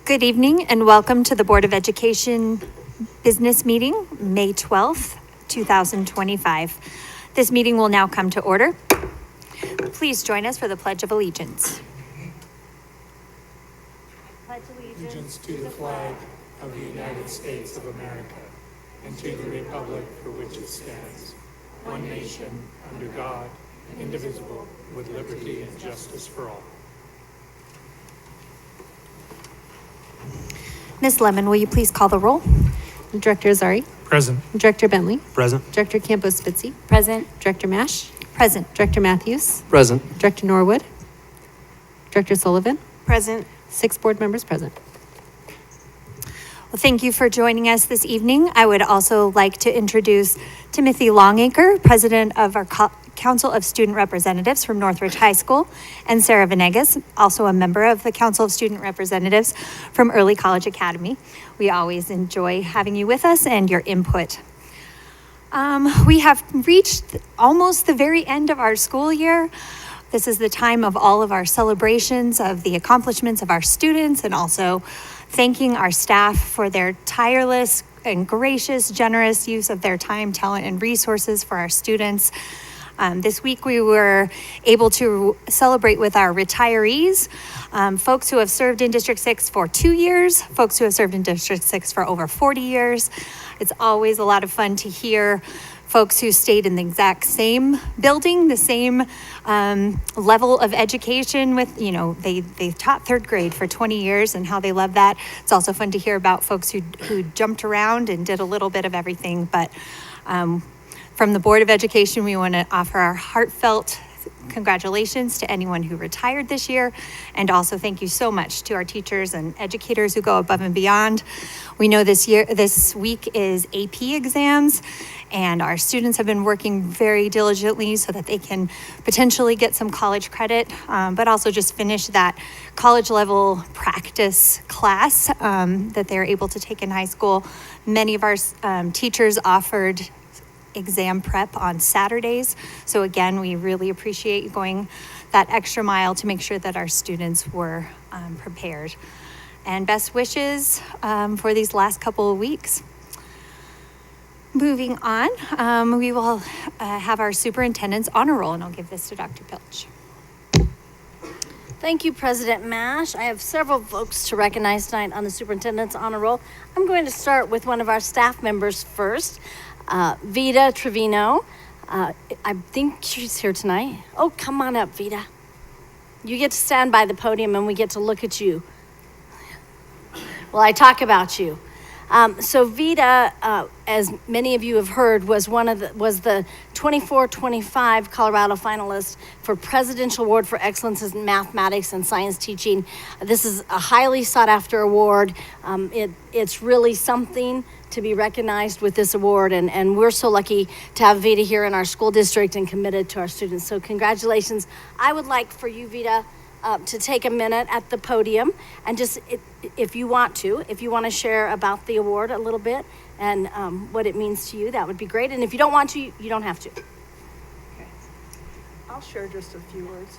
Good evening and welcome to the Board of Education Business Meeting, May 12th, 2025. This meeting will now come to order. Please join us for the Pledge of Allegiance. Pledge allegiance to the flag of the United States of America and to the republic for which it stands, one nation, under God, indivisible, with liberty and justice for all. Ms. Lemon, will you please call the roll? Director Azari. Present. Director Bentley. Present. Director Campos-Spitzy. Present. Director Mash. Present. Director Matthews. Present. Director Norwood. Director Sullivan. Present. 6 board members present. Well, thank you for joining us this evening. I would also like to introduce Timothy Longacre, President of our Council of Student Representatives from Northridge High School, and Sarah Venegas, also a member of the Council of Student Representatives from Early College Academy. We always enjoy having you with us and your input. We have reached almost the very end of our school year. This is the time of all of our celebrations of the accomplishments of our students and also thanking our staff for their tireless and gracious, generous use of their time, talent, and resources for our students. This week we were able to celebrate with our retirees, folks who have served in District 6 for 2 years, folks who have served in District 6 for over 40 years. It's always a lot of fun to hear folks who stayed in the exact same building, the same level of education with, they taught 3rd grade for 20 years and how they love that. It's also fun to hear about folks who jumped around and did a little bit of everything. But from the Board of Education, we want to offer our heartfelt congratulations to anyone who retired this year, and also thank you so much to our teachers and educators who go above and beyond. We know this week is AP exams, and our students have been working very diligently so that they can potentially get some college credit, but also just finish that college level practice class that they're able to take in high school. Many of our teachers offered exam prep on Saturdays. So again, we really appreciate you going that extra mile to make sure that our students were prepared. And best wishes for these last couple of weeks. Moving on, we will have our superintendent's honor roll, and I'll give this to Dr. Pilch. Thank you, President Mash. I have several folks to recognize tonight on the superintendent's honor roll. I'm going to start with one of our staff members first. Vita Trevino, I think she's here tonight. Oh, come on up, Vita. You get to stand by the podium and we get to look at you. Well, I talk about you. So Vita, as many of you have heard, was the 24-25 Colorado finalist for Presidential Award for Excellence in Mathematics and Science Teaching. This is a highly sought after award. It's really something to be recognized with this award, and we're so lucky to have Vita here in our school district and committed to our students. So congratulations. I would like for you, Vita, to take a minute at the podium and just, if you want to share about the award a little bit and what it means to you, that would be great. And if you don't want to, you don't have to. Okay. I'll share just a few words.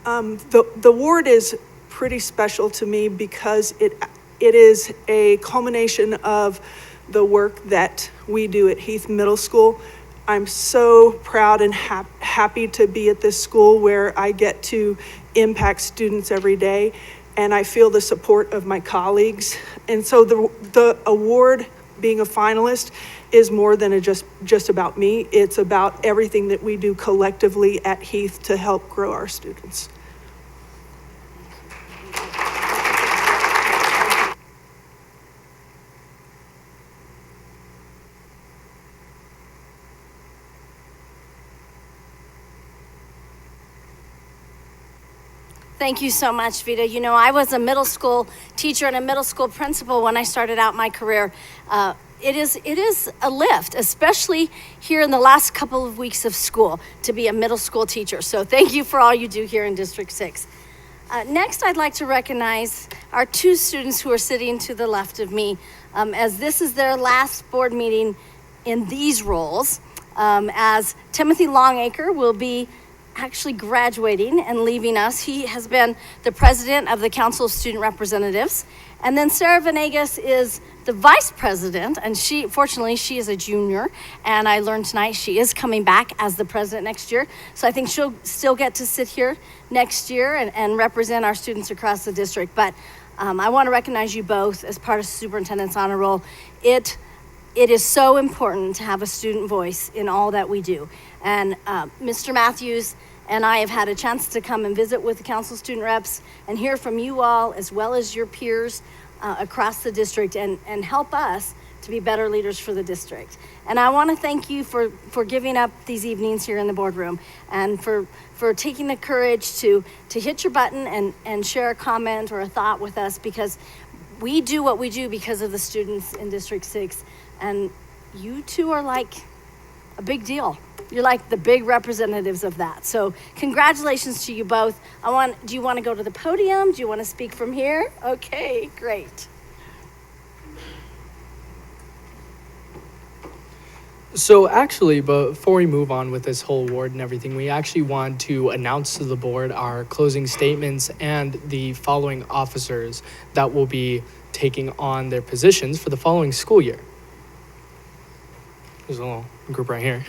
The award is pretty special to me because it is a culmination of the work that we do at Heath Middle School. I'm so proud and happy to be at this school where I get to impact students every day, and I feel the support of my colleagues. And so the award, being a finalist, is more than just about me. It's about everything that we do collectively at Heath to help grow our students. Thank you so much, Vita. You know, I was a middle school teacher and a middle school principal when I started out my career. It is a lift, especially here in the last couple of weeks of school, to be a middle school teacher. So thank you for all you do here in District 6. Next, I'd like to recognize our 2 students who are sitting to the left of me, as this is their last board meeting in these roles, as Timothy Longacre will be actually graduating and leaving us. He has been the president of the Council of Student Representatives. And then Sarah Venegas is the vice president, and fortunately, she is a junior. And I learned tonight she is coming back as the president next year. So I think she'll still get to sit here next year and represent our students across the district. But I want to recognize you both as part of Superintendent's Honor Roll. It is so important to have a student voice in all that we do. And Mr. Matthews and I have had a chance to come and visit with the Council of Student Reps and hear from you all as well as your peers across the district and help us to be better leaders for the district. And I want to thank you for giving up these evenings here in the boardroom and for taking the courage to hit your button and share a comment or a thought with us, because we do what we do because of the students in District 6. And you two are like a big deal. You're like the big representatives of that. So congratulations to you both. Do you want to go to the podium? Do you want to speak from here? Okay, great. So actually, before we move on with this whole award and everything, we actually want to announce to the board our closing statements and the following officers that will be taking on their positions for the following school year. There's a little group right here.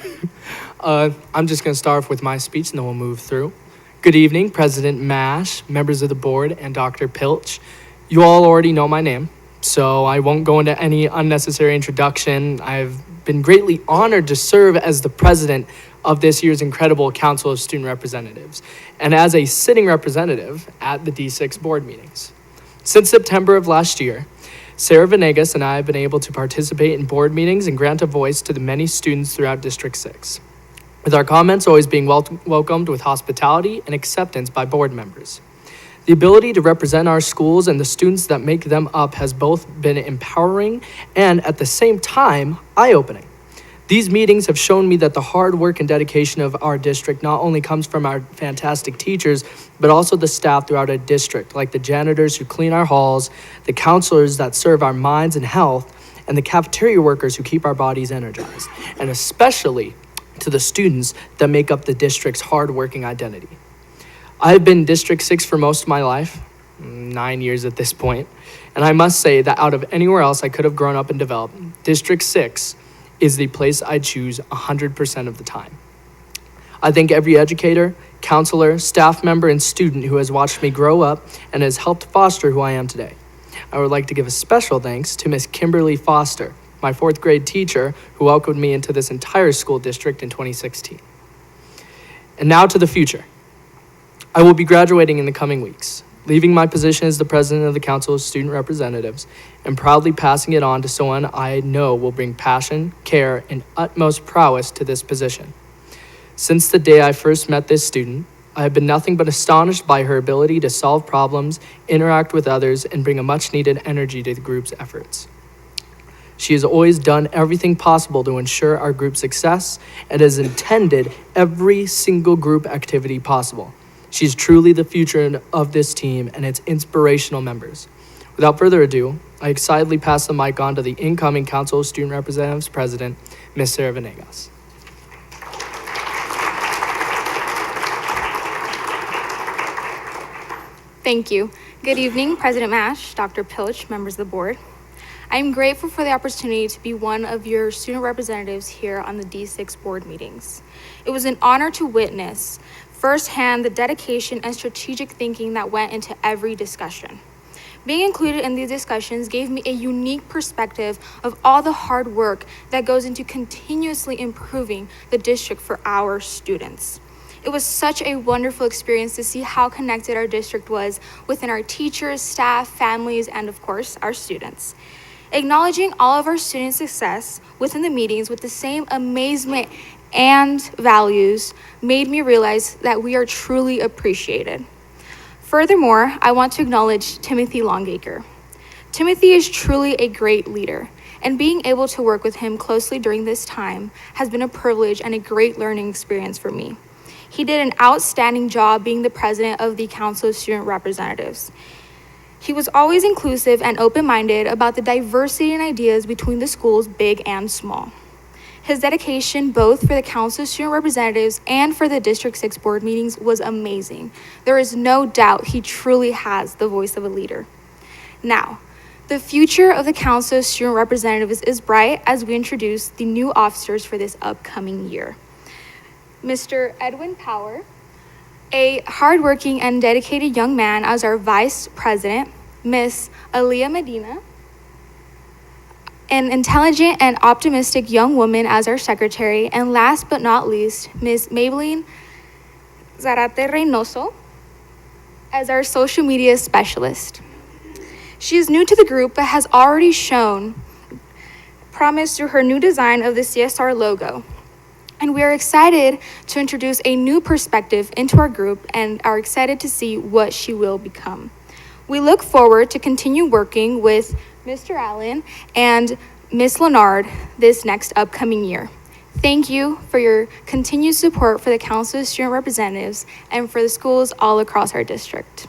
I'm just going to start off with my speech and then we'll move through. Good evening, President Mash, members of the board, and Dr. Pilch. You all already know my name, so I won't go into any unnecessary introduction. I've been greatly honored to serve as the president of this year's incredible Council of Student Representatives and as a sitting representative at the D6 board meetings. Since September of last year, Sarah Venegas and I have been able to participate in board meetings and grant a voice to the many students throughout District 6, with our comments always being welcomed with hospitality and acceptance by board members. The ability to represent our schools and the students that make them up has both been empowering and, at the same time, eye-opening. These meetings have shown me that the hard work and dedication of our district not only comes from our fantastic teachers, but also the staff throughout our district, like the janitors who clean our halls, the counselors that serve our minds and health, and the cafeteria workers who keep our bodies energized, and especially to the students that make up the district's hard-working identity. I have been in District 6 for most of my life, 9 years at this point, and I must say that out of anywhere else I could have grown up and developed, District 6 is the place I choose 100% of the time. I thank every educator, counselor, staff member, and student who has watched me grow up and has helped foster who I am today. I would like to give a special thanks to Miss Kimberly Foster, my 4th grade teacher who welcomed me into this entire school district in 2016. And now to the future. I will be graduating in the coming weeks, leaving my position as the president of the Council of Student Representatives and proudly passing it on to someone I know will bring passion, care, and utmost prowess to this position. Since the day I first met this student, I have been nothing but astonished by her ability to solve problems, interact with others, and bring a much-needed energy to the group's efforts. She has always done everything possible to ensure our group's success and has attended every single group activity possible. She's truly the future of this team and its inspirational members. Without further ado, I excitedly pass the mic on to the incoming Council of Student Representatives President, Ms. Sarah Venegas. Thank you. Good evening, President Mash, Dr. Pilch, members of the board. I am grateful for the opportunity to be one of your student representatives here on the D6 board meetings. It was an honor to witness firsthand the dedication and strategic thinking that went into every discussion. Being included in these discussions gave me a unique perspective of all the hard work that goes into continuously improving the district for our students. It was such a wonderful experience to see how connected our district was within our teachers, staff, families, and of course, our students. Acknowledging all of our students' success within the meetings with the same amazement and values made me realize that we are truly appreciated. Furthermore, I want to acknowledge Timothy Longacre. Timothy is truly a great leader, and being able to work with him closely during this time has been a privilege and a great learning experience for me. He did an outstanding job being the president of the Council of Student Representatives. He was always inclusive and open-minded about the diversity and ideas between the schools, big and small. His dedication, both for the Council of Student Representatives and for the District 6 board meetings, was amazing. There is no doubt he truly has the voice of a leader. Now, the future of the Council of Student Representatives is bright as we introduce the new officers for this upcoming year. Mr. Edwin Power, a hardworking and dedicated young man, as our Vice President. Miss Aaliyah Medina, an intelligent and optimistic young woman, as our Secretary. And last but not least, Miss Maybelline Zarate Reynoso as our Social Media Specialist. She is new to the group but has already shown promise through her new design of the CSR logo. And we are excited to introduce a new perspective into our group and are excited to see what she will become. We look forward to continue working with Mr. Allen and Miss Leonard this next upcoming year. Thank you for your continued support for the Council of Student Representatives and for the schools all across our district.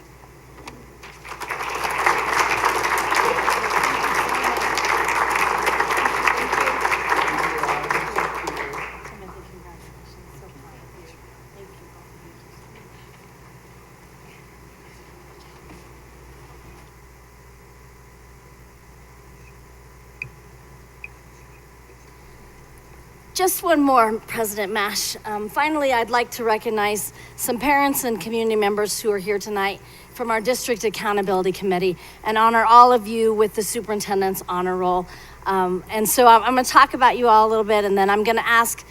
Just one more, President Mash. Finally, I'd like to recognize some parents and community members who are here tonight from our District Accountability Committee and honor all of you with the Superintendent's Honor Roll. And so I'm going to talk about you all a little bit, and then I'm going to ask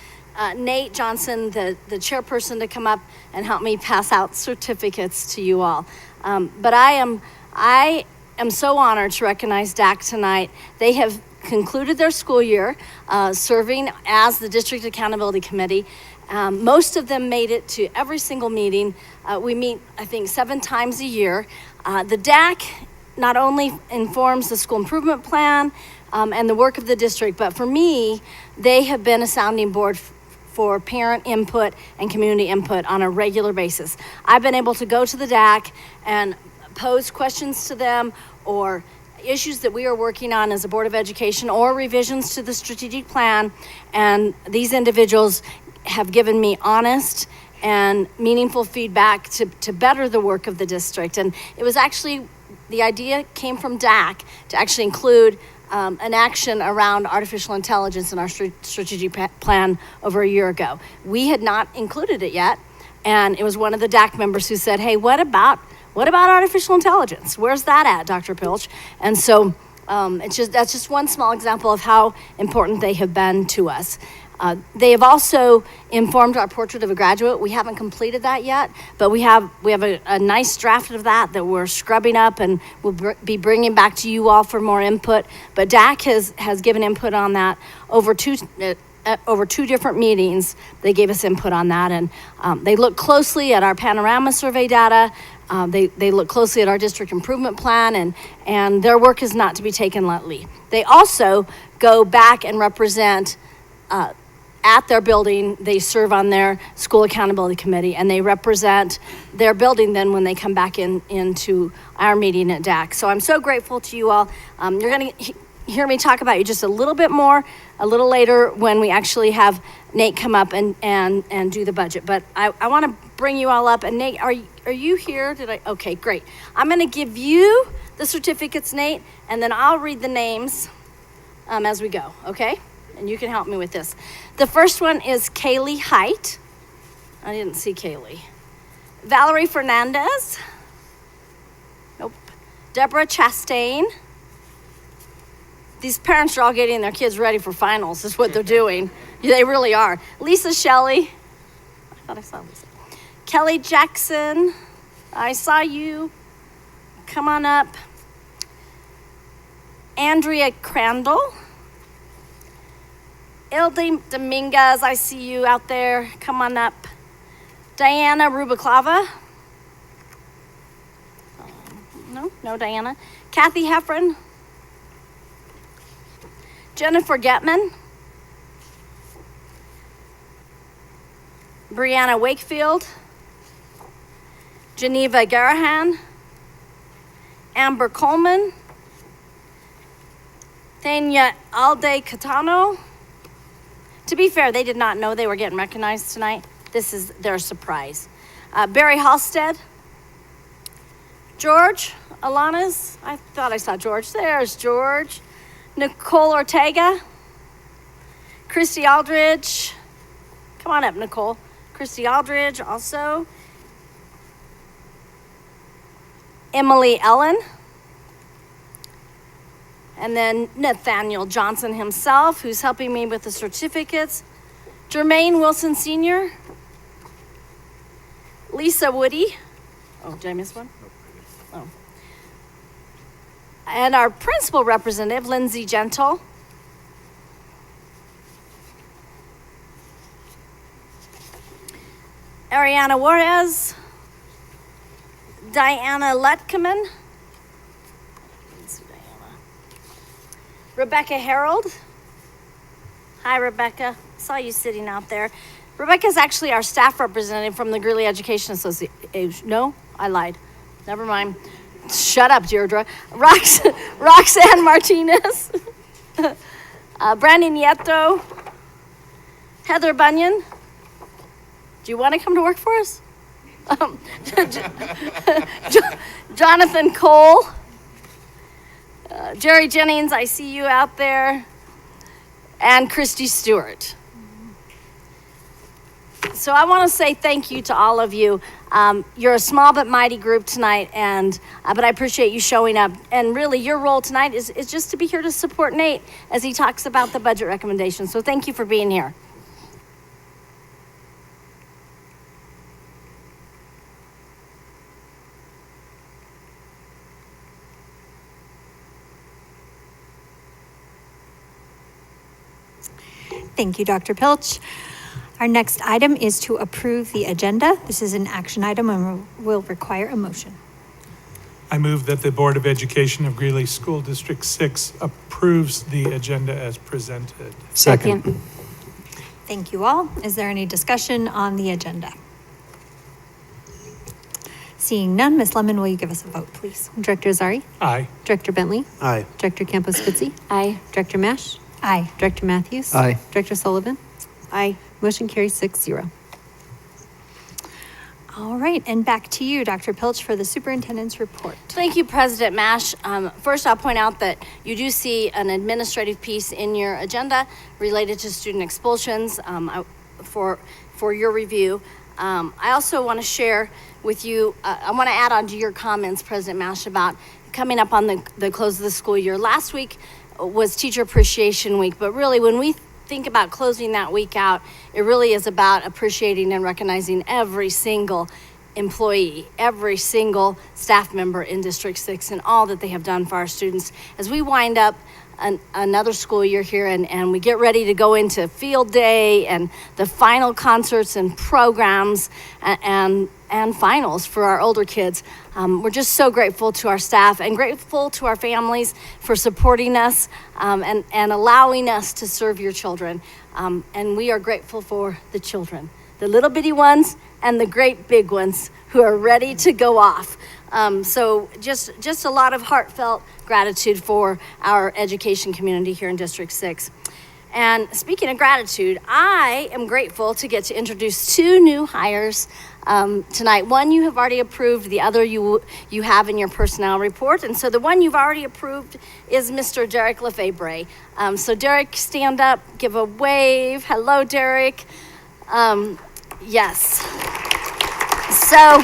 Nate Johnson, the chairperson, to come up and help me pass out certificates to you all. But I am so honored to recognize DAC tonight. They have concluded their school year serving as the District Accountability Committee. Most of them made it to every single meeting. We meet, I think, 7 times a year. The DAC not only informs the school improvement plan and the work of the district, but for me, they have been a sounding board for parent input and community input on a regular basis. I've been able to go to the DAC and pose questions to them, or issues that we are working on as a Board of Education, or revisions to the strategic plan, and these individuals have given me honest and meaningful feedback to better the work of the district. And it was actually, the idea came from DAC to actually include an action around artificial intelligence in our strategic plan over a year ago. We had not included it yet, and it was one of the DAC members who said, hey, what about artificial intelligence? Where's that at, Dr. Pilch? And so that's just one small example of how important they have been to us. They have also informed our portrait of a graduate. We haven't completed that yet, but we have a nice draft of that we're scrubbing up, and we'll be bringing back to you all for more input. But DAC has given input on that over two different meetings. They gave us input on that, and they look closely at our panorama survey data. They look closely at our district improvement plan, and their work is not to be taken lightly. They also go back and represent at their building. They serve on their school accountability committee, and they represent their building then when they come back into our meeting at DAC. So I'm so grateful to you all. You're going to hear me talk about you just a little bit more a little later when we actually have Nate come up and do the budget. But I want to bring you all up. And Nate, are you here? Okay, great. I'm going to give you the certificates, Nate, and then I'll read the names as we go, okay? And you can help me with this. The first one is Kaylee Height. I didn't see Kaylee. Valerie Fernandez. Nope. Deborah Chastain. These parents are all getting their kids ready for finals, is what they're doing. They really are. Lisa Shelley. I thought I saw Lisa. Kelly Jackson. I saw you. Come on up. Andrea Crandall. Ilde Dominguez, I see you out there. Come on up. Diana Rubaclava. No Diana. Kathy Heffron. Jennifer Getman. Brianna Wakefield. Geneva Garahan. Amber Coleman. Thania Alde Catano. To be fair, they did not know they were getting recognized tonight. This is their surprise. Barry Halstead. George Alanas. I thought I saw George. There's George. Nicole Ortega. Christy Aldridge. Come on up, Nicole. Christy Aldridge also. Emily Ellen. And then Nathaniel Johnson himself, who's helping me with the certificates. Jermaine Wilson Sr. Lisa Woody. Oh, did I miss one? Oh. And our principal representative, Lindsay Gentle. Ariana Juarez. Diana Letkeman. Rebecca Harold. Hi, Rebecca. Saw you sitting out there. Rebecca's actually our staff representative from the Greeley Education Association. No, I lied. Never mind. Shut up, Deirdre. Roxanne Martinez. Brandon Nieto. Heather Bunyan. Do you want to come to work for us? Jonathan Cole. Jerry Jennings, I see you out there. And Christy Stewart. So I want to say thank you to all of you. You're a small but mighty group tonight, but I appreciate you showing up. And really, your role tonight is just to be here to support Nate as he talks about the budget recommendations. So thank you for being here. Thank you, Dr. Pilch. Our next item is to approve the agenda. This is an action item and will require a motion. I move that the Board of Education of Greeley School District 6 approves the agenda as presented. Second. Thank you all. Is there any discussion on the agenda? Seeing none, Ms. Lemon, will you give us a vote, please? Director Azari. Aye. Director Bentley. Aye. Director Campos Fitzy. Aye. Director Mash. Aye. Director Matthews. Aye. Director Sullivan. Aye. Motion carries 6-0. All right, and back to you, Dr. Pilch, for the superintendent's report. Thank you, President Mash. First, I'll point out that you do see an administrative piece in your agenda related to student expulsions for your review. I also want to share with you, I want to add on to your comments, President Mash, about coming up on the close of the school year. Last week was Teacher Appreciation Week, but really when we think about closing that week out, it really is about appreciating and recognizing every single employee, every single staff member in District 6 and all that they have done for our students. As we wind up another school year here and we get ready to go into field day and the final concerts and programs and finals for our older kids, we're just so grateful to our staff and grateful to our families for supporting us and allowing us to serve your children. And we are grateful for the children, the little bitty ones and the great big ones who are ready to go off. So just a lot of heartfelt gratitude for our education community here in District 6. And speaking of gratitude, I am grateful to get to introduce two new hires tonight. One you have already approved, the other you have in your personnel report. And so the one you've already approved is Mr. Derek Lefebvre. So Derek, stand up, give a wave. Hello, Derek. Yes. So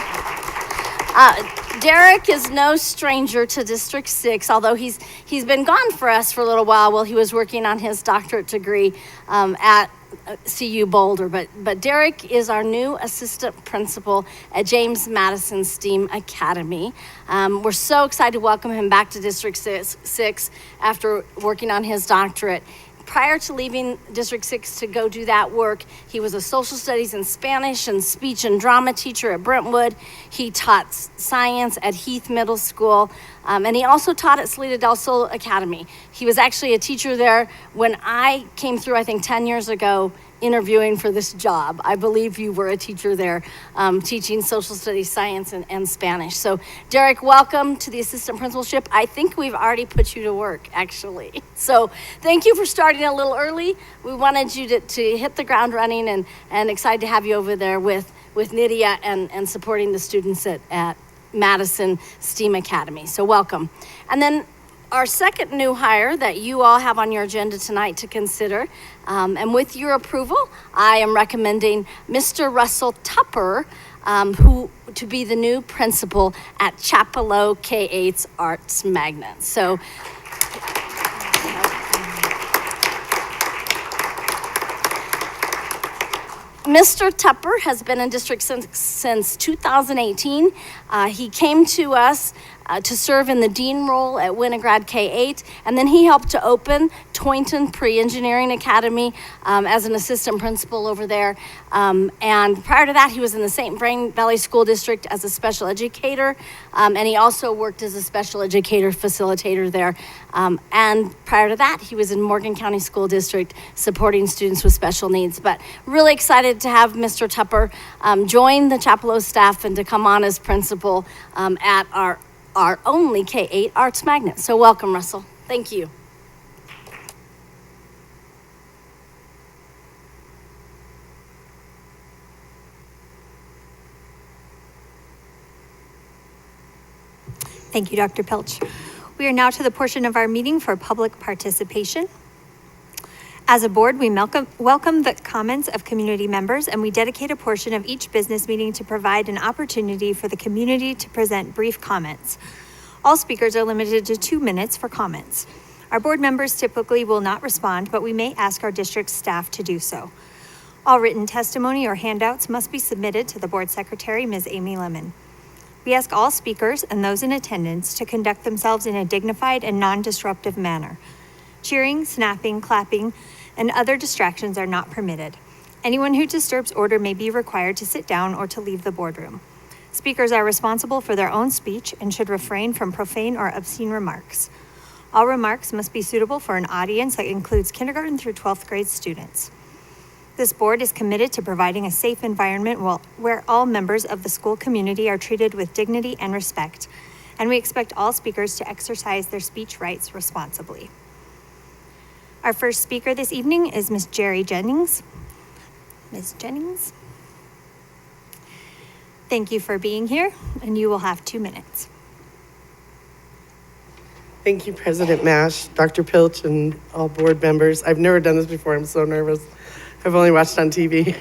Derek is no stranger to District 6, although he's been gone for us for a little while he was working on his doctorate degree at CU Boulder. But Derek is our new assistant principal at James Madison STEAM Academy. We're so excited to welcome him back to District 6 after working on his doctorate. Prior to leaving District 6 to go do that work, he was a social studies and Spanish and speech and drama teacher at Brentwood. He taught science at Heath Middle School, and he also taught at Salida del Sol Academy. He was actually a teacher there when I came through, I think 10 years ago, interviewing for this job. I believe you were a teacher there, teaching social studies, science, and Spanish. So Derek, welcome to the assistant principalship. I think we've already put you to work, actually. So thank you for starting a little early. We wanted you to hit the ground running, and excited to have you over there with Nydia and supporting the students at Madison STEAM Academy. So welcome. And then our second new hire that you all have on your agenda tonight to consider, and with your approval, I am recommending Mr. Russell Tupper, who to be the new principal at Chapelot K-8's Arts Magnet. So Mr. Tupper has been in district since 2018. He came to us to serve in the dean role at Winograd K-8, and then he helped to open Toynton Pre-Engineering Academy as an assistant principal over there. And prior to that, he was in the St. Vrain Valley School District as a special educator, and he also worked as a special educator facilitator there. And prior to that, he was in Morgan County School District supporting students with special needs. But really excited to have Mr. Tupper join the Chapelot staff and to come on as principal at our only K-8 Arts Magnet. So welcome, Russell. Thank you. Thank you, Dr. Pilch. We are now to the portion of our meeting for public participation. As a board, we welcome the comments of community members, and we dedicate a portion of each business meeting to provide an opportunity for the community to present brief comments. All speakers are limited to 2 minutes for comments. Our board members typically will not respond, but we may ask our district staff to do so. All written testimony or handouts must be submitted to the board secretary, Ms. Amy Lemon. We ask all speakers and those in attendance to conduct themselves in a dignified and non-disruptive manner. Cheering, snapping, clapping, and other distractions are not permitted. Anyone who disturbs order may be required to sit down or to leave the boardroom. Speakers are responsible for their own speech and should refrain from profane or obscene remarks. All remarks must be suitable for an audience that includes kindergarten through 12th grade students. This board is committed to providing a safe environment where all members of the school community are treated with dignity and respect, and we expect all speakers to exercise their speech rights responsibly. Our first speaker this evening is Ms. Jerry Jennings. Ms. Jennings. Thank you for being here, and you will have 2 minutes. Thank you, President Mash, Dr. Pilch, and all board members. I've never done this before. I'm so nervous. I've only watched on TV.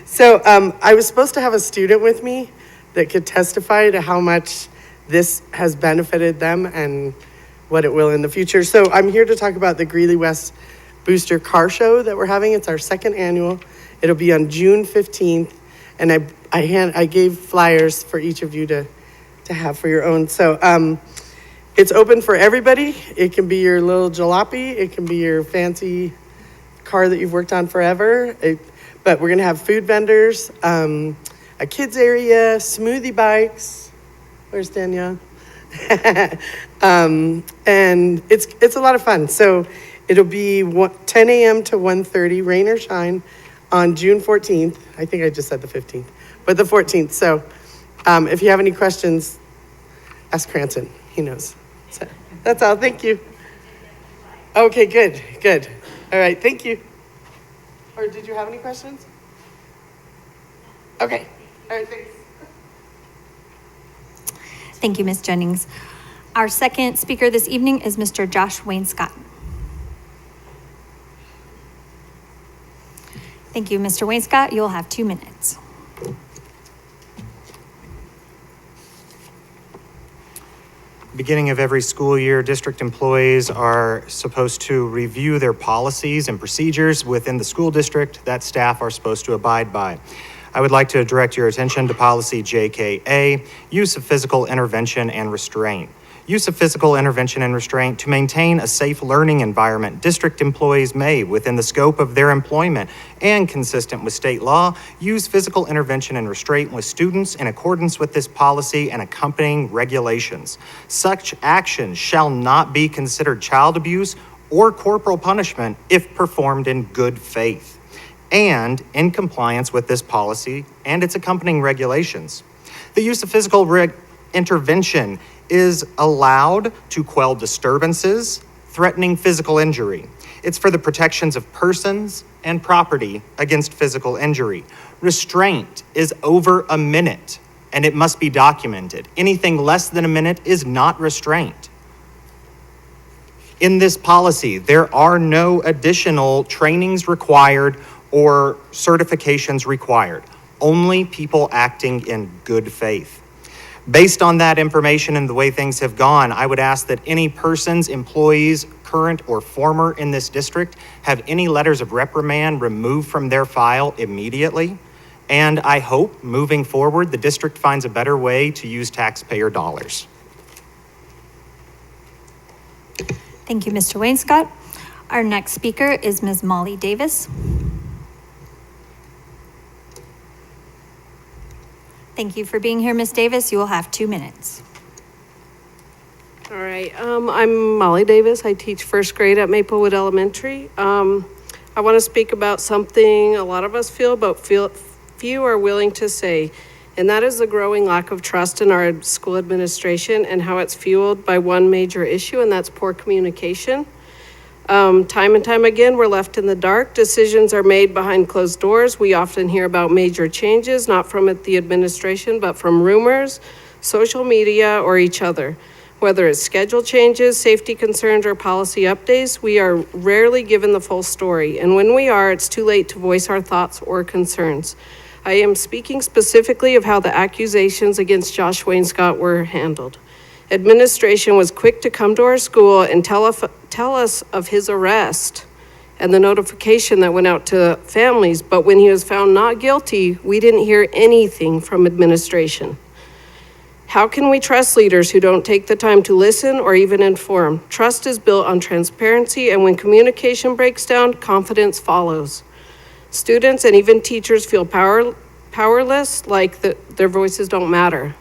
So I was supposed to have a student with me that could testify to how much this has benefited them and what it will in the future. So I'm here to talk about the Greeley West Booster Car Show that we're having. It's our second annual. It'll be on June 15th. And I gave flyers for each of you to have for your own. So it's open for everybody. It can be your little jalopy. It can be your fancy car that you've worked on forever. But we're gonna have food vendors, a kids area, smoothie bikes. Where's Danielle? And it's a lot of fun. So it'll be 10 a.m. to 1:30, rain or shine, on June 14th. I think I just said the 15th, but the 14th. So if you have any questions, ask Cranston. He knows. So that's all. Thank you. Okay, good. All right, thank you. Or did you have any questions? Okay. All right, thanks. Thank you, Ms. Jennings. Our second speaker this evening is Mr. Josh Wainscott. Thank you, Mr. Wainscott. You'll have 2 minutes. Beginning of every school year, district employees are supposed to review their policies and procedures within the school district that staff are supposed to abide by. I would like to direct your attention to policy JKA, use of physical intervention and restraint. Use of physical intervention and restraint to maintain a safe learning environment district employees may, within the scope of their employment and consistent with state law, use physical intervention and restraint with students in accordance with this policy and accompanying regulations. Such actions shall not be considered child abuse or corporal punishment if performed in good faith. and in compliance with this policy and its accompanying regulations. The use of physical intervention is allowed to quell disturbances threatening physical injury. It's for the protections of persons and property against physical injury. Restraint is over a minute, and it must be documented. Anything less than a minute is not restraint. In this policy, there are no additional trainings required or certifications required, only people acting in good faith. Based on that information and the way things have gone, I would ask that any persons, employees, current or former in this district, have any letters of reprimand removed from their file immediately. And I hope, moving forward, the district finds a better way to use taxpayer dollars. Thank you, Mr. Wainscott. Our next speaker is Ms. Molly Davis. Thank you for being here, Ms. Davis. You will have 2 minutes. All right, I'm Molly Davis. I teach first grade at Maplewood Elementary. I want to speak about something a lot of us feel, but few are willing to say, and that is the growing lack of trust in our school administration and how it's fueled by one major issue, and that's poor communication. Time and time again, we're left in the dark. Decisions are made behind closed doors. We often hear about major changes, not from the administration, but from rumors, social media, or each other. Whether it's schedule changes, safety concerns, or policy updates, we are rarely given the full story. And when we are, it's too late to voice our thoughts or concerns. I am speaking specifically of how the accusations against Josh Wainscott were handled. Administration was quick to come to our school and tell us of his arrest and the notification that went out to families, but when he was found not guilty, we didn't hear anything from administration. How can we trust leaders who don't take the time to listen or even inform? Trust is built on transparency, and when communication breaks down, confidence follows. Students and even teachers feel powerless, like their voices don't matter.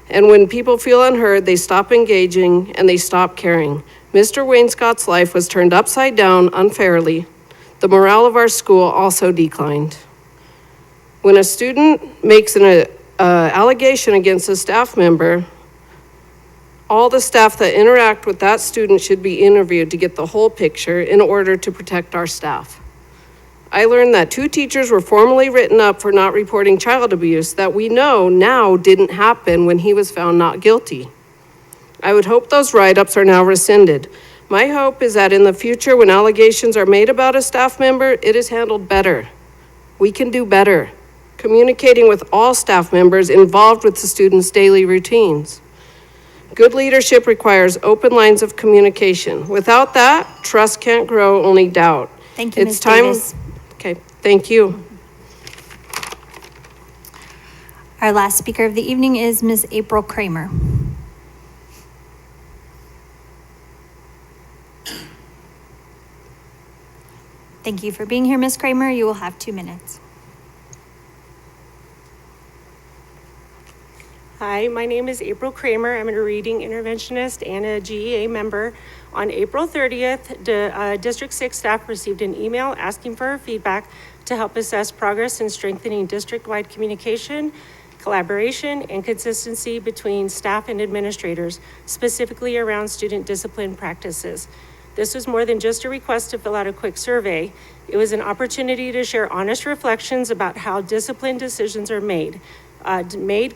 And when people feel unheard, they stop engaging and they stop caring. Mr. Wainscott's life was turned upside down unfairly. The morale of our school also declined. When a student makes an allegation against a staff member, all the staff that interact with that student should be interviewed to get the whole picture in order to protect our staff. I learned that 2 teachers were formally written up for not reporting child abuse that we know now didn't happen when he was found not guilty. I would hope those write-ups are now rescinded. My hope is that in the future, when allegations are made about a staff member, it is handled better. We can do better, communicating with all staff members involved with the students' daily routines. Good leadership requires open lines of communication. Without that, trust can't grow, only doubt. Thank you, It's Ms. time. Davis. Okay, thank you. Our last speaker of the evening is Ms. April Kramer. Thank you for being here, Ms. Kramer. You will have 2 minutes. Hi, my name is April Kramer. I'm a reading interventionist and a GEA member. On April 30th, District 6 staff received an email asking for our feedback to help assess progress in strengthening district-wide communication, collaboration, and consistency between staff and administrators, specifically around student discipline practices. This was more than just a request to fill out a quick survey. It was an opportunity to share honest reflections about how discipline decisions are made,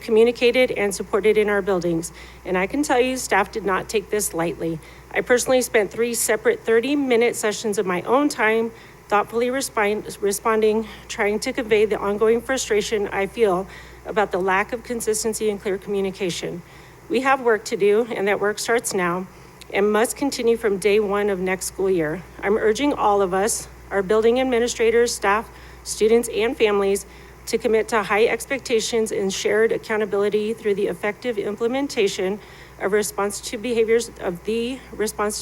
communicated, and supported in our buildings. And I can tell you, staff did not take this lightly. I personally spent 3 separate 30-minute sessions of my own time thoughtfully responding, trying to convey the ongoing frustration I feel about the lack of consistency and clear communication. We have work to do, and that work starts now and must continue from day 1 of next school year. I'm urging all of us, our building administrators, staff, students, and families, to commit to high expectations and shared accountability through the effective implementation of the response to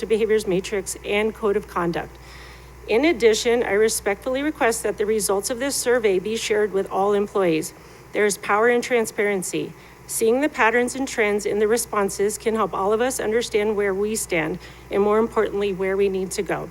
behaviors matrix and code of conduct. In addition, I respectfully request that the results of this survey be shared with all employees. There is power in transparency. Seeing the patterns and trends in the responses can help all of us understand where we stand and, more importantly, where we need to go.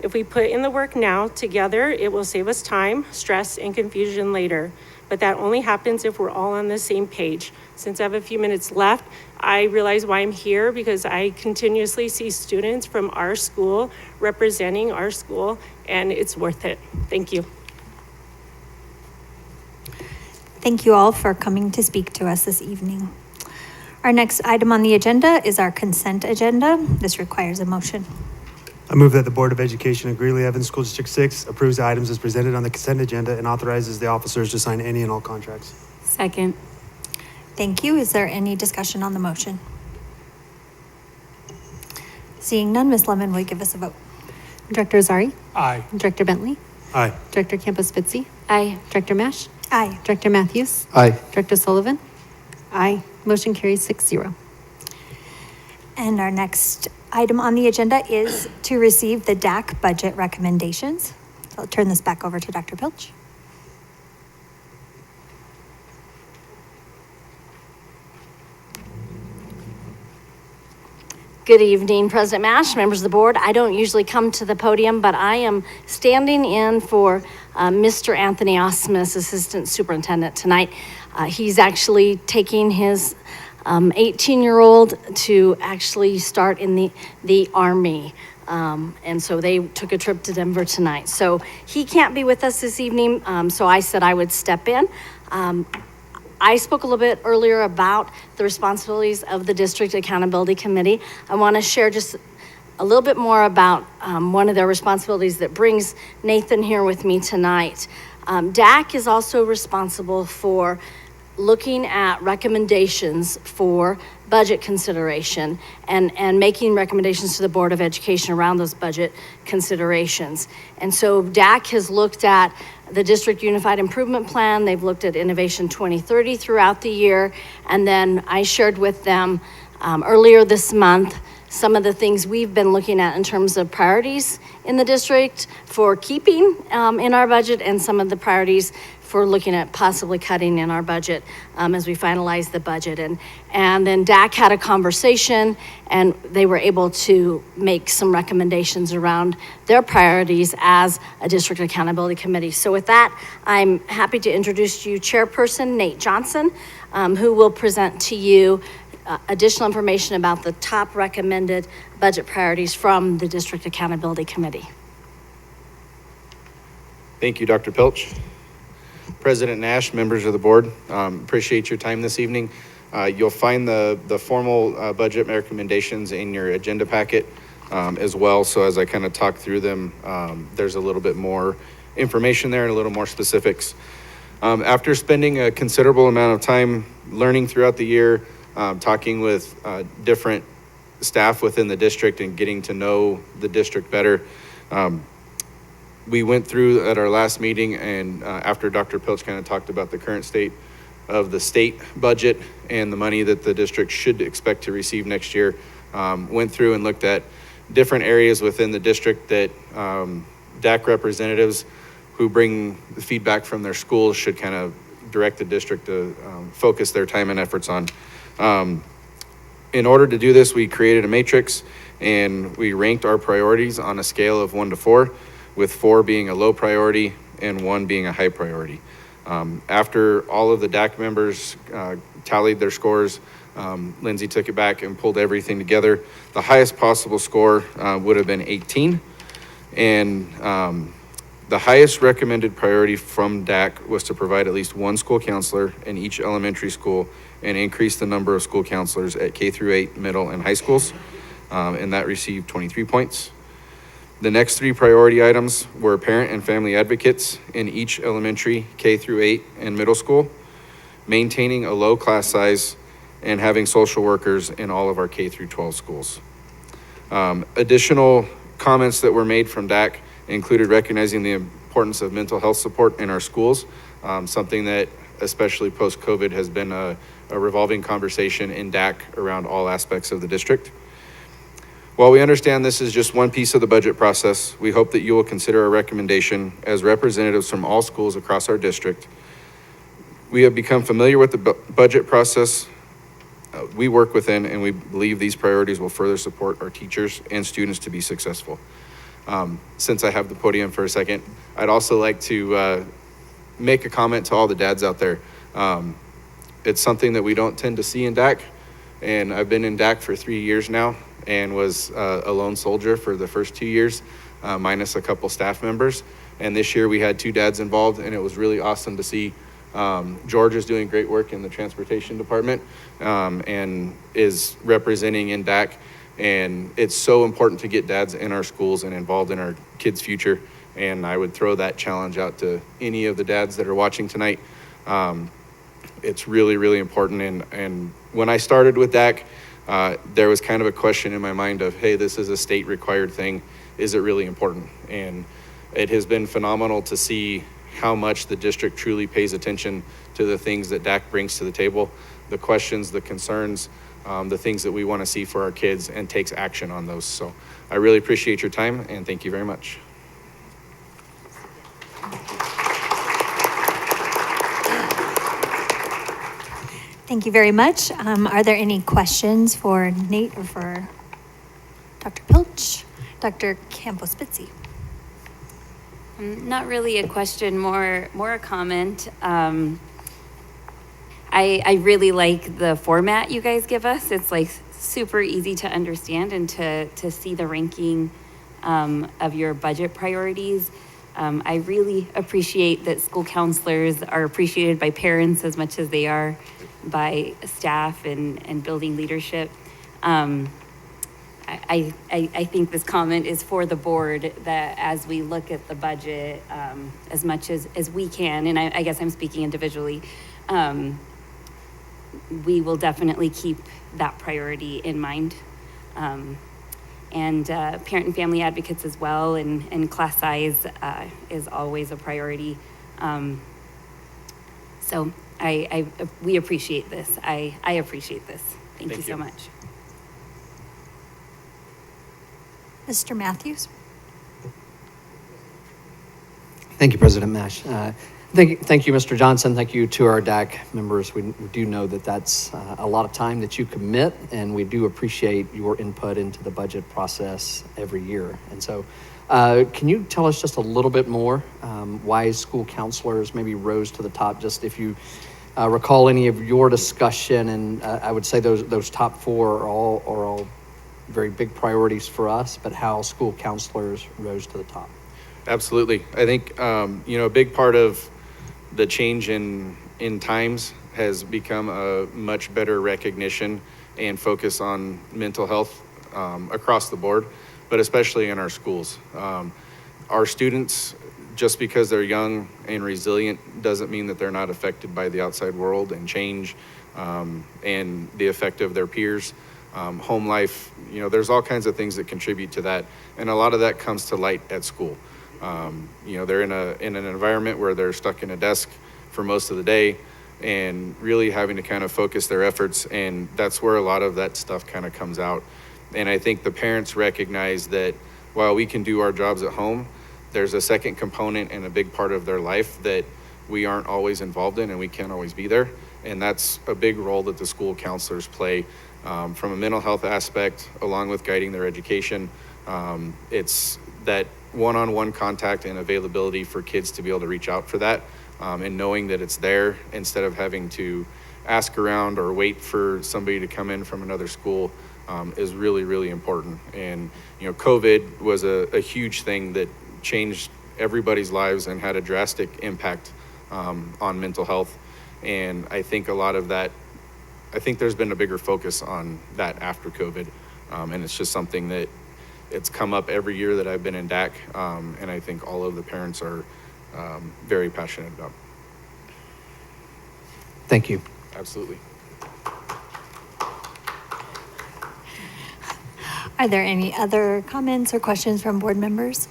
If we put in the work now together, it will save us time, stress, and confusion later. But that only happens if we're all on the same page. Since I have a few minutes left, I realize why I'm here, because I continuously see students from our school representing our school, and it's worth it. Thank you. Thank you all for coming to speak to us this evening. Our next item on the agenda is our consent agenda. This requires a motion. I move that the Board of Education of Greeley Evans School District 6 approves the items as presented on the consent agenda and authorizes the officers to sign any and all contracts. Second. Thank you. Is there any discussion on the motion? Seeing none, Ms. Lemon, will you give us a vote? Director Azari. Aye. Director Bentley. Aye. Director Campos Fitzy. Aye. Director Mash. Aye. Director Matthews. Aye. Director Sullivan. Aye. Motion carries 6-0. And our next item on the agenda is to receive the DAC budget recommendations. So I'll turn this back over to Dr. Pilch. Good evening, President Mash, members of the board. I don't usually come to the podium, but I am standing in for Mr. Anthony Osmus, Assistant Superintendent, tonight. He's actually taking his 18-year-old to actually start in the Army. And so they took a trip to Denver tonight. So he can't be with us this evening, so I said I would step in. I spoke a little bit earlier about the responsibilities of the District Accountability Committee. I want to share just a little bit more about one of their responsibilities that brings Nathan here with me tonight. DAC is also responsible for looking at recommendations for budget consideration and making recommendations to the Board of Education around those budget considerations. And so DAC has looked at the District Unified Improvement Plan. They've looked at Innovation 2030 throughout the year. And then I shared with them earlier this month some of the things we've been looking at in terms of priorities in the district for keeping in our budget, and some of the priorities for looking at possibly cutting in our budget as we finalize the budget. And then DAC had a conversation, and they were able to make some recommendations around their priorities as a district accountability committee. So with that, I'm happy to introduce you Chairperson Nate Johnson, who will present to you additional information about the top recommended budget priorities from the District Accountability Committee. Thank you, Dr. Pilch. President Nash, members of the board, appreciate your time this evening. You'll find the formal budget recommendations in your agenda packet as well. So as I kind of talk through them, there's a little bit more information there and a little more specifics. After spending a considerable amount of time learning throughout the year, talking with different staff within the district and getting to know the district better, we went through at our last meeting, and after Dr. Pilch kind of talked about the current state of the state budget and the money that the district should expect to receive next year, went through and looked at different areas within the district that DAC representatives who bring the feedback from their schools should kind of direct the district to focus their time and efforts on. In order to do this, we created a matrix and we ranked our priorities on a scale of 1 to 4, with 4 being a low priority and 1 being a high priority. After all of the DAC members tallied their scores, Lindsay took it back and pulled everything together. The highest possible score would have been 18. And the highest recommended priority from DAC was to provide at least 1 school counselor in each elementary school and increase the number of school counselors at K through 8 middle and high schools. And that received 23 points. The next 3 priority items were parent and family advocates in each elementary, K through 8 and middle school, maintaining a low class size, and having social workers in all of our K through 12 schools. Additional comments that were made from DAC included recognizing the importance of mental health support in our schools, something that especially post-COVID has been a revolving conversation in DAC around all aspects of the district. While we understand this is just one piece of the budget process, we hope that you will consider our recommendation as representatives from all schools across our district. We have become familiar with the budget process we work within, and we believe these priorities will further support our teachers and students to be successful. Since I have the podium for a second, I'd also like to make a comment to all the dads out there. It's something that we don't tend to see in DAC, and I've been in DAC for 3 years now and was a lone soldier for the first 2 years, minus a couple staff members. And this year we had 2 dads involved, and it was really awesome to see. George is doing great work in the transportation department and is representing in DAC. And it's so important to get dads in our schools and involved in our kids' future. And I would throw that challenge out to any of the dads that are watching tonight. It's really, really important. And when I started with DAC, there was kind of a question in my mind of, hey, this is a state required thing. Is it really important? And it has been phenomenal to see how much the district truly pays attention to the things that DAC brings to the table, the questions, the concerns, the things that we want to see for our kids, and takes action on those. So I really appreciate your time, and thank you very much. Thank you very much. Are there any questions for Nate or for Dr. Pilch? Dr. Campos-Spitzy? Not really a question, more a comment. I really like the format you guys give us. It's like super easy to understand and to see the ranking of your budget priorities. I really appreciate that school counselors are appreciated by parents as much as they are by staff and building leadership. I think this comment is for the board, that as we look at the budget, as much as we can, and I guess I'm speaking individually, we will definitely keep that priority in mind. And parent and family advocates as well, and class size is always a priority. So we appreciate this. I appreciate this. Thank you so much. Mr. Matthews? Thank you, President Mash. Thank you, Mr. Johnson. Thank you to our DAC members. We do know that that's a lot of time that you commit, and we do appreciate your input into the budget process every year. And so can you tell us just a little bit more why school counselors maybe rose to the top? Just if you recall any of your discussion, and I would say those top 4 are all very big priorities for us, but how school counselors rose to the top. Absolutely. I think, a big part of the change in times has become a much better recognition and focus on mental health across the board, but especially in our schools. Our students, just because they're young and resilient, doesn't mean that they're not affected by the outside world and change and the effect of their peers. Home life, there's all kinds of things that contribute to that. And a lot of that comes to light at school. They're in an environment where they're stuck in a desk for most of the day and really having to kind of focus their efforts. And that's where a lot of that stuff kind of comes out. And I think the parents recognize that while we can do our jobs at home, there's a second component and a big part of their life that we aren't always involved in and we can't always be there. And that's a big role that the school counselors play. From a mental health aspect, along with guiding their education, it's that one-on-one contact and availability for kids to be able to reach out for that, and knowing that it's there instead of having to ask around or wait for somebody to come in from another school is really, really important. And, COVID was a huge thing that changed everybody's lives and had a drastic impact on mental health. And I think a lot of that, I think there's been a bigger focus on that after COVID. And it's just something that it's come up every year that I've been in DAC. And I think all of the parents are very passionate about. Thank you. Absolutely. Are there any other comments or questions from board members?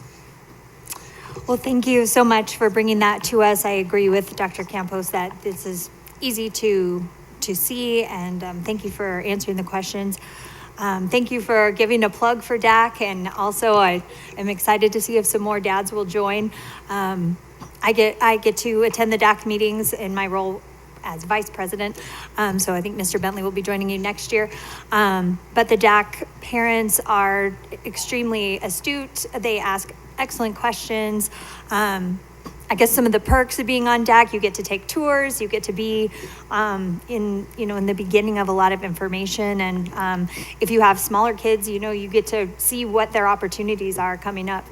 Well, thank you so much for bringing that to us. I agree with Dr. Campos that this is easy to see, and thank you for answering the questions. Thank you for giving a plug for DAC, and also I am excited to see if some more dads will join. I get to attend the DAC meetings in my role as vice president. So I think Mr. Bentley will be joining you next year. But the DAC parents are extremely astute. They ask excellent questions. I guess some of the perks of being on DAC, you get to take tours, you get to be in the beginning of a lot of information. And if you have smaller kids, you get to see what their opportunities are coming up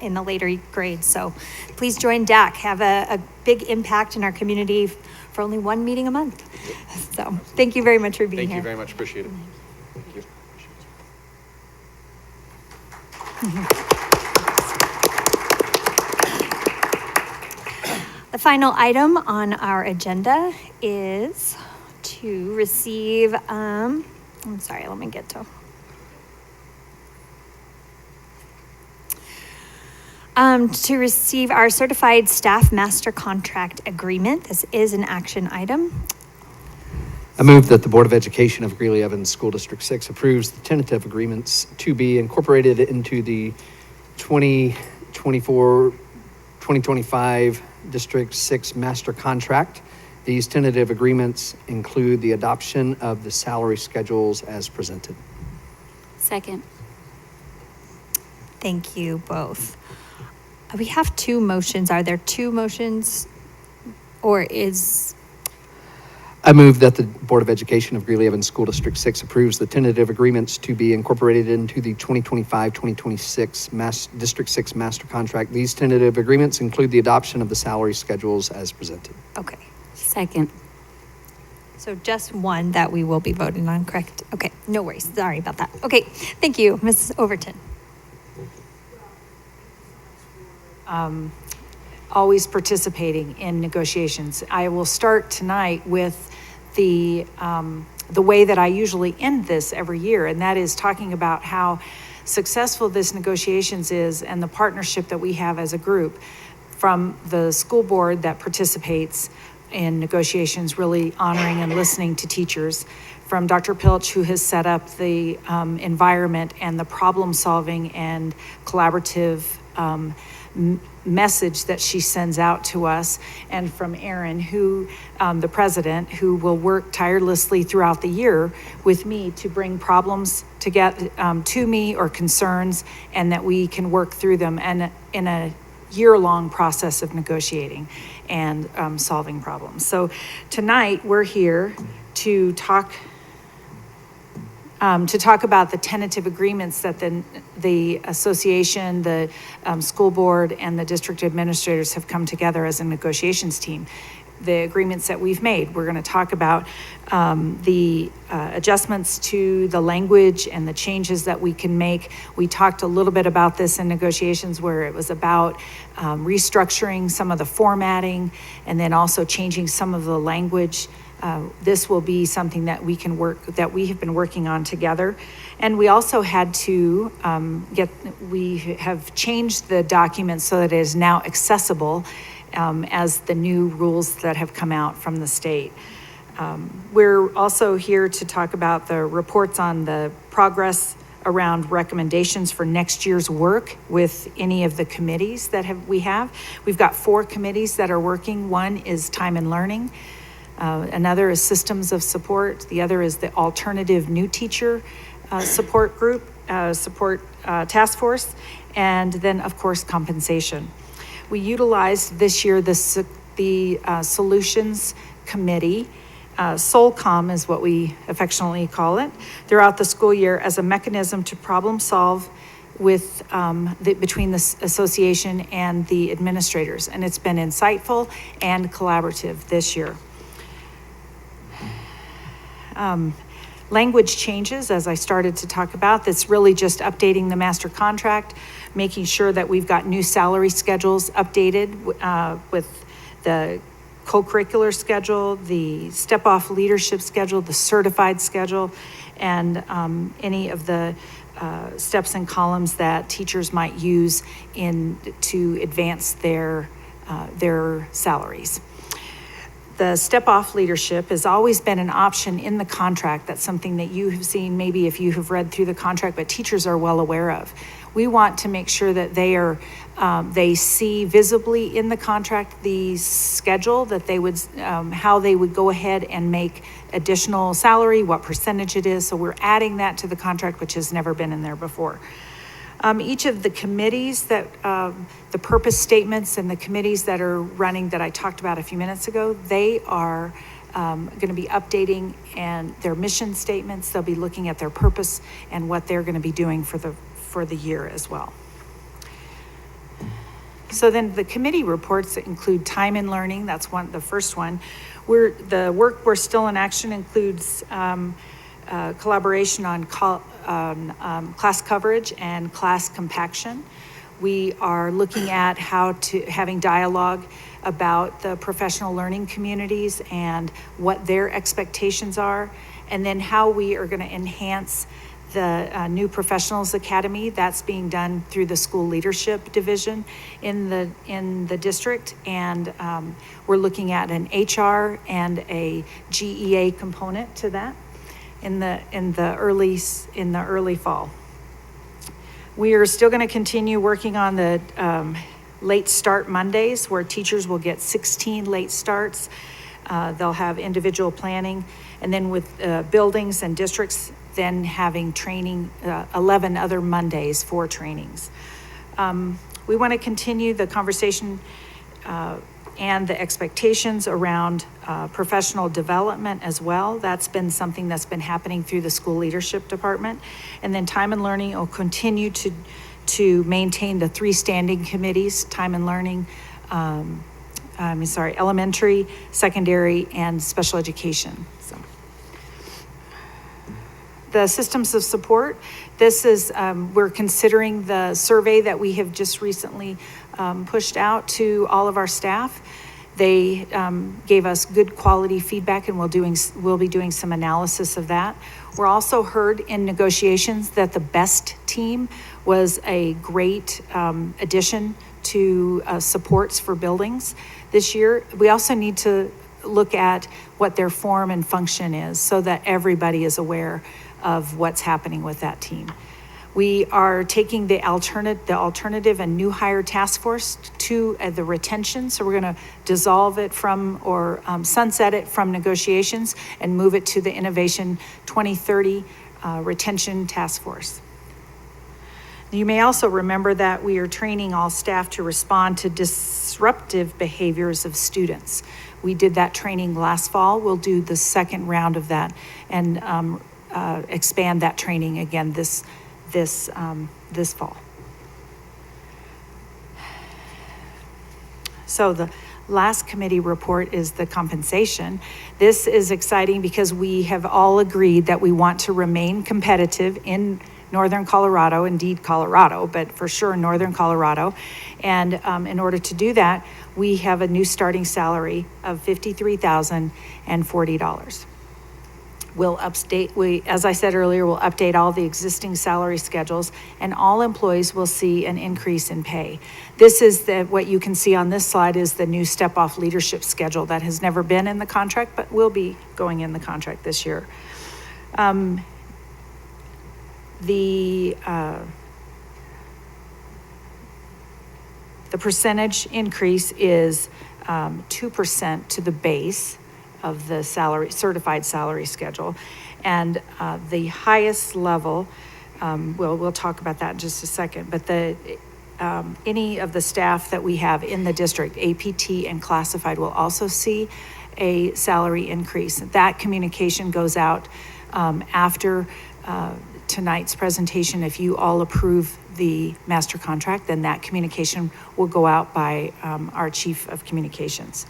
in the later grades. So please join DAC, have a big impact in our community for only one meeting a month. So thank you very much for being Thank here. you very much. Appreciate it. Thank you. The final item on our agenda is to receive, let me get to. To receive our certified staff master contract agreement. This is an action item. I move that the Board of Education of Greeley Evans School District 6 approves the tentative agreements to be incorporated into the 2024-2025 District 6 Master Contract. These tentative agreements include the adoption of the salary schedules as presented. Second. Thank you both. We have two motions. Are there two motions? Or is... I move that the Board of Education of Greeley Evans School District 6 approves the tentative agreements to be incorporated into the 2025-2026 District 6 Master Contract. These tentative agreements include the adoption of the salary schedules as presented. Okay. Second. So just one that we will be voting on, correct? Okay, no worries. Sorry about that. Okay, thank you, Mrs. Overton. Always participating in negotiations. I will start tonight with the way that I usually end this every year, and that is talking about how successful this negotiations is and the partnership that we have as a group, from the school board that participates in negotiations, really honoring and listening to teachers, from Dr. Pilch, who has set up the environment and the problem solving and collaborative message that she sends out to us, and from Aaron, who, the president, who will work tirelessly throughout the year with me to bring problems to me, or concerns, and that we can work through them, and in a year-long process of negotiating and solving problems. So tonight we're here to talk about the tentative agreements that the association, the school board, and the district administrators have come together as a negotiations team. The agreements that we've made. We're going to talk about the adjustments to the language and the changes that we can make. We talked a little bit about this in negotiations, where it was about restructuring some of the formatting and then also changing some of the language. This will be something that we have been working on together. And we also had to we have changed the document so that it is now accessible as the new rules that have come out from the state. We're also here to talk about the reports on the progress around recommendations for next year's work with any of the committees that we have. We've got 4 committees that are working. One is time and learning. Another is systems of support. The other is the alternative new teacher support group, task force, and then of course compensation. We utilized this year the solutions committee, SOLCOM is what we affectionately call it, throughout the school year as a mechanism to problem solve with between the association and the administrators. And it's been insightful and collaborative this year. Language changes, as I started to talk about, that's really just updating the master contract, making sure that we've got new salary schedules updated with the co-curricular schedule, the step-off leadership schedule, the certified schedule, and any of the steps and columns that teachers might use to advance their salaries. The step-off leadership has always been an option in the contract. That's something that you have seen, maybe if you have read through the contract, but teachers are well aware of. we want to make sure that they see visibly in the contract the schedule, that they would, how they would go ahead and make additional salary, what percentage it is. So we're adding that to the contract, which has never been in there before. Each of the committees that, the purpose statements and the committees that are running that I talked about a few minutes ago, they are going to be updating and their mission statements. They'll be looking at their purpose and what they're going to be doing for the year as well. So then the committee reports include time and learning. That's the first one. The work we're still in action includes collaboration on class coverage and class compaction. We are looking at having dialogue about the professional learning communities and what their expectations are, and then how we are going to enhance the new professionals academy. That's being done through the school leadership division in the district, and we're looking at an HR and a GEA component to that in the early fall. We are still going to continue working on the late start Mondays, where teachers will get 16 late starts. They'll have individual planning, and then with buildings and districts, then having training, 11 other Mondays for trainings. We want to continue the conversation and the expectations around professional development as well. That's been something that's been happening through the school leadership department. And then time and learning will continue to maintain the 3 standing committees: time and learning, elementary, secondary, and special education. So, the systems of support, this is, we're considering the survey that we have just recently pushed out to all of our staff. They gave us good quality feedback, and we'll be doing some analysis of that. We're also heard in negotiations that the BEST team was a great addition to supports for buildings this year. We also need to look at what their form and function is so that everybody is aware of what's happening with that team. We are taking the alternative and new hire task force to the retention. So we're going to dissolve it or sunset it from negotiations and move it to the Innovation 2030 retention task force. You may also remember that we are training all staff to respond to disruptive behaviors of students. We did that training last fall. We'll do the second round of that and expand that training again this fall. So the last committee report is the compensation. This is exciting because we have all agreed that we want to remain competitive in Northern Colorado, indeed Colorado, but for sure Northern Colorado. And in order to do that, we have a new starting salary of $53,040. As I said earlier, we'll update all the existing salary schedules, and all employees will see an increase in pay. This is what you can see on this slide is the new step-off leadership schedule that has never been in the contract, but will be going in the contract this year. The percentage increase is 2% to the base of the certified salary schedule. And the highest level, we'll talk about that in just a second, but any of the staff that we have in the district, APT and classified, will also see a salary increase. That communication goes out after tonight's presentation. If you all approve the master contract, then that communication will go out by our Chief of Communications.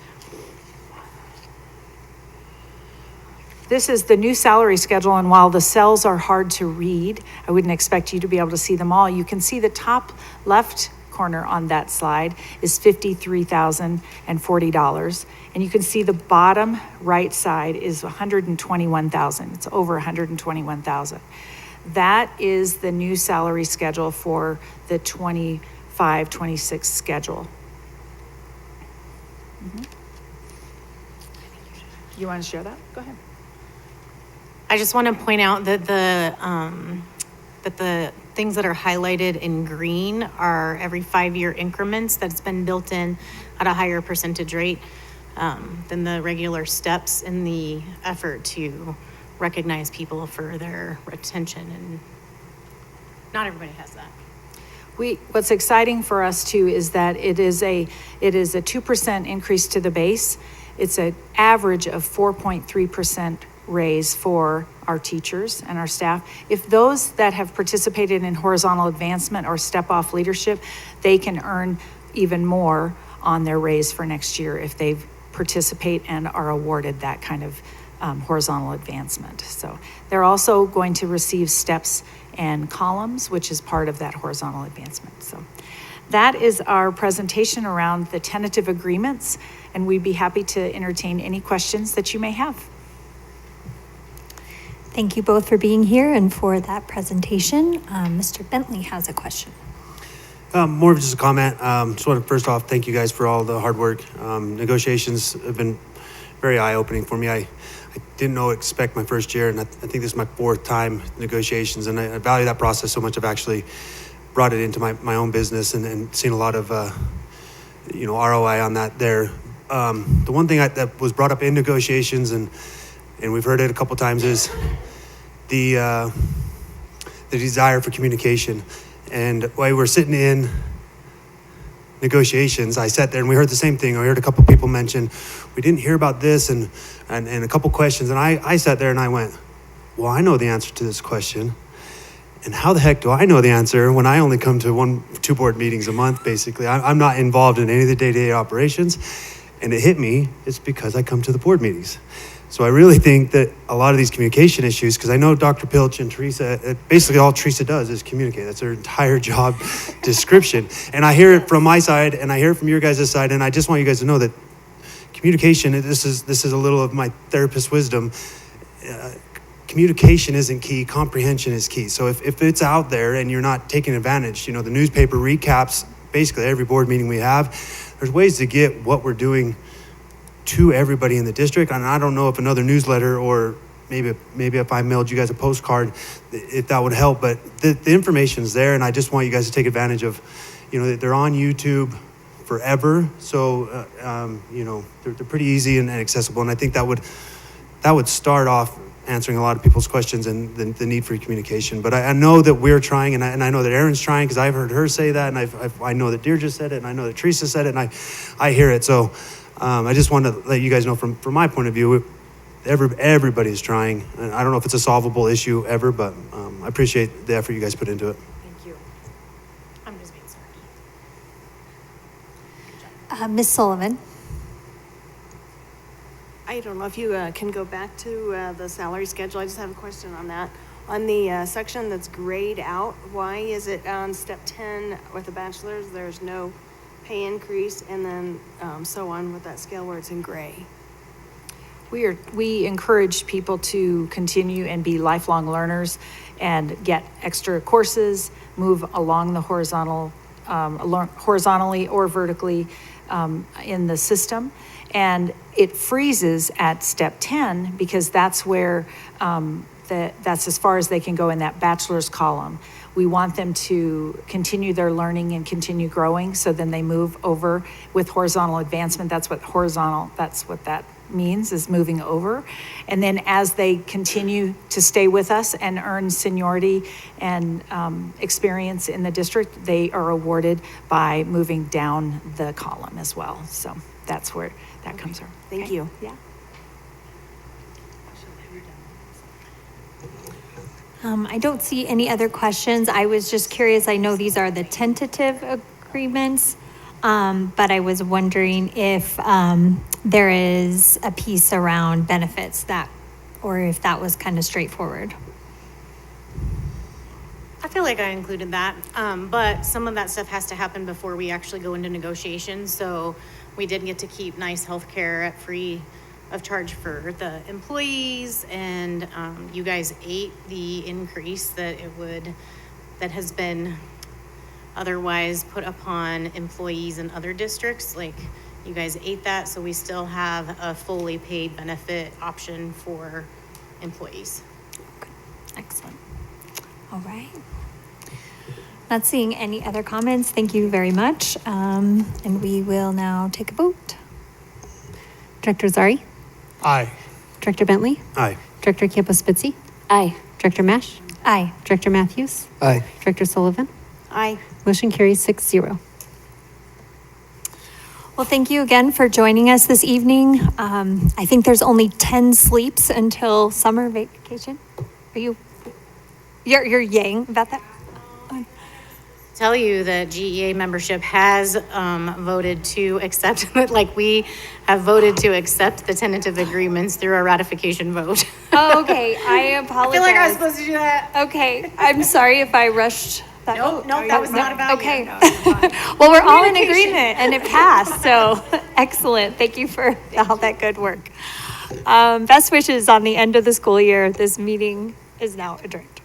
This is the new salary schedule, and while the cells are hard to read, I wouldn't expect you to be able to see them all. You can see the top left corner on that slide is $53,040, and you can see the bottom right side is $121,000. It's over $121,000. That is the new salary schedule for the 25-26 schedule. You want to share that? Go ahead. I just want to point out that the things that are highlighted in green are every 5-year increments that's been built in at a higher percentage rate than the regular steps in the effort to recognize people for their retention, and not everybody has that. What's exciting for us too is that it is a 2% increase to the base. It's an average of 4.3% raise for our teachers and our staff. If those that have participated in horizontal advancement or step off leadership, they can earn even more on their raise for next year if they participate and are awarded that kind of horizontal advancement. So they're also going to receive steps and columns, which is part of that horizontal advancement. So that is our presentation around the tentative agreements, and we'd be happy to entertain any questions that you may have. Thank you both for being here and for that presentation. Mr. Bentley has a question. More of just a comment. Just want to first off thank you guys for all the hard work. Negotiations have been very eye-opening for me. I didn't expect my first year, and I think this is my 4th time negotiations, and I value that process so much. I've actually brought it into my own business and seen a lot of ROI on that there. The one thing that was brought up in negotiations, and we've heard it a couple times, is the desire for communication. And while we're sitting in negotiations, I sat there and we heard the same thing. I heard a couple people mention, we didn't hear about this, and a couple questions. And I sat there and I went, well, I know the answer to this question. And how the heck do I know the answer when I only come to 1-2 board meetings a month, basically? I'm not involved in any of the day-to-day operations. And it hit me, it's because I come to the board meetings. So I really think that a lot of these communication issues, because I know Dr. Pilch and Teresa, basically all Teresa does is communicate. That's her entire job description. And I hear it from my side, and I hear it from your guys' side, and I just want you guys to know that communication, this is a little of my therapist wisdom. Communication isn't key, comprehension is key. So if it's out there and you're not taking advantage, the newspaper recaps basically every board meeting we have. There's ways to get what we're doing to everybody in the district. And I don't know if another newsletter, or maybe if I mailed you guys a postcard, if that would help, but the information's there, and I just want you guys to take advantage of, they're on YouTube forever. So, they're pretty easy and accessible. And I think that would start off answering a lot of people's questions and the need for communication. But I know that we're trying, and I know that Erin's trying, because I've heard her say that, and I know that Deirdre said it, and I know that Teresa said it, and I hear it. So I just want to let you guys know from my point of view, everybody's trying. And I don't know if it's a solvable issue ever, but I appreciate the effort you guys put into it. Thank you. I'm just being sorry. Ms. Sullivan. I don't know if you can go back to the salary schedule. I just have a question on that. On the section that's grayed out, why is it on step 10 with the bachelor's, there's no pay increase, and then so on with that scale where it's in gray? We encourage people to continue and be lifelong learners and get extra courses, move along the horizontally or vertically in the system. And it freezes at step 10 because that's where that's as far as they can go in that bachelor's column. We want them to continue their learning and continue growing, so then they move over with horizontal advancement. That's what that means, is moving over. And then as they continue to stay with us and earn seniority and experience in the district, they are awarded by moving down the column as well. So that's where that comes from. Thank you. Yeah. I don't see any other questions. I was just curious. I know these are the tentative agreements, but I was wondering if there is a piece around benefits or if that was kind of straightforward. I feel like I included that, but some of that stuff has to happen before we actually go into negotiations. So we did get to keep nice healthcare at free of charge for the employees, and you guys ate the increase that has been otherwise put upon employees in other districts. Like, you guys ate that, so we still have a fully paid benefit option for employees. Excellent. All right. Not seeing any other comments. Thank you very much. And we will now take a vote. Director Zari, Aye. Director Bentley, Aye. Director Campos Fitzie, Aye. Director Mash, Aye. Director Matthews, Aye. Director Sullivan. Aye. Motion carries 6-0. Well, thank you again for joining us this evening. I think there's only 10 sleeps until summer vacation. Are you're yang about that? Tell you that GEA membership has voted to accept, like we have voted to accept the tentative agreements through a ratification vote. Oh, okay, I apologize. I feel like I was supposed to do that. Okay, I'm sorry if I rushed that. Nope, that was not about okay. you. Okay. Well, we're all in agreement and it passed, so excellent. Thank you for all that good work. Best wishes on the end of the school year. This meeting is now adjourned.